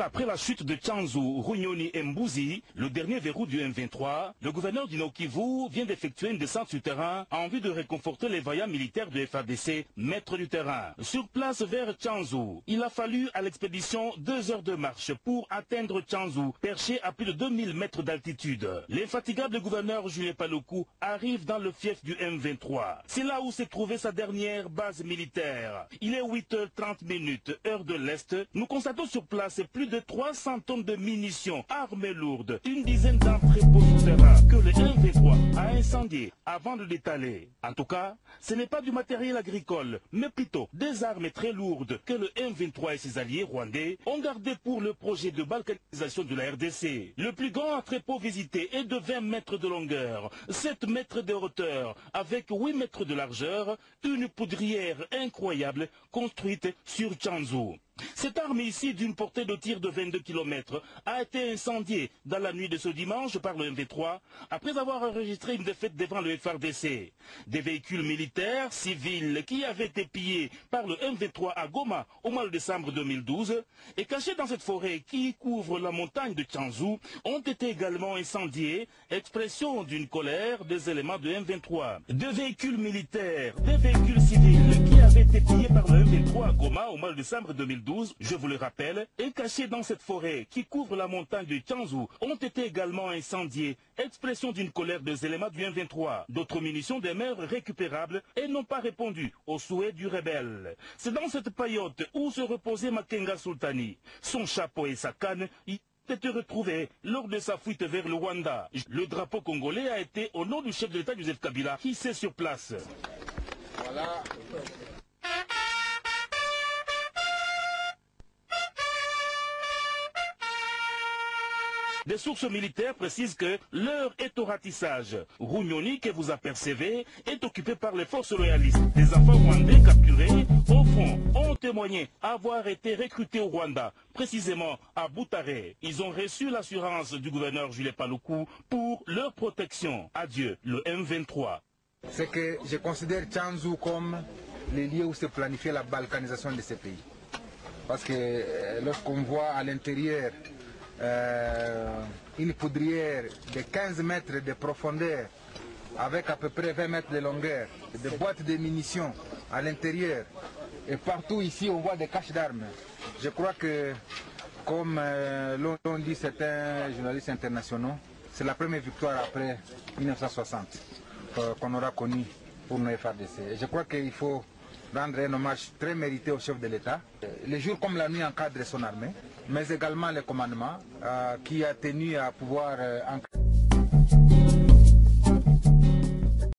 après la chute de Tchanzu, Runyoni et Mbouzi, le dernier verrou du M23, le gouverneur du Nord Kivu vient d'effectuer une descente sur terrain en vue de réconforter les vaillants militaires de FARDC, maîtres du terrain. Sur place vers Tchanzu, il a fallu à l'expédition 2 heures de marche pour atteindre Tchanzu, perché à plus de 2000 mètres d'altitude. L'infatigable gouverneur Julien Paluku arrive dans le fief du M23. C'est là où s'est trouvée sa dernière base militaire. Il est 8h30, heure de l'Est. Nous constatons sur place plus de 300 tonnes de munitions, armées lourdes, une dizaine d'entrepôts souterrains que le M23 a incendiés avant de l'étaler. En tout cas, ce n'est pas du matériel agricole, mais plutôt des armes très lourdes que le M23 et ses alliés rwandais ont gardé pour le projet de balkanisation de la RDC. Le plus grand entrepôt visité est de 20 mètres de longueur, 7 mètres de hauteur, avec 8 mètres de largeur, une poudrière incroyable construite sur Tchanzu. Cette arme ici, d'une portée de tir de 22 km, a été incendiée dans la nuit de ce dimanche par le M23, après avoir enregistré une défaite devant le FARDC. Des véhicules militaires, civils, qui avaient été pillés par le M23 à Goma au mois de décembre 2012, et cachés dans cette forêt qui couvre la montagne de Tchanzu, ont été également incendiés, expression d'une colère des éléments de M23. Deux véhicules militaires, des véhicules civils, qui avaient été pillés par le M23 à Goma au mois de décembre 2012, je vous le rappelle, et cachés dans cette forêt qui couvre la montagne de Tchanzu, ont été également incendiés, expression d'une colère des éléments du M23. D'autres munitions demeurent récupérables et n'ont pas répondu aux souhaits du rebelle. C'est dans cette paillote où se reposait Makenga Sultani. Son chapeau et sa canne y été retrouvés lors de sa fuite vers le Rwanda. Le drapeau congolais a été, au nom du chef de l'État Joseph Kabila, hissé sur place. Voilà. Des sources militaires précisent que l'heure est au ratissage. Runyoni, que vous apercevez, est occupé par les forces loyalistes. Des enfants rwandais capturés au front ont témoigné avoir été recrutés au Rwanda, précisément à Butare. Ils ont reçu l'assurance du gouverneur Julien Paluku pour leur protection. Adieu, le M23. C'est que je considère Tchanzu comme les lieux où se planifie la balkanisation de ces pays. Parce que lorsqu'on voit à l'intérieur une poudrière de 15 mètres de profondeur avec à peu près 20 mètres de longueur, des boîtes de munitions à l'intérieur, et partout ici on voit des caches d'armes. Je crois que, comme l'ont dit certains journalistes internationaux, c'est la première victoire après 1960 qu'on aura connue pour nos FARDC. Je crois qu'il faut rendre un hommage très mérité au chef de l'État. Les jours comme la nuit encadre son armée, mais également le commandement qui a tenu à pouvoir encadrer.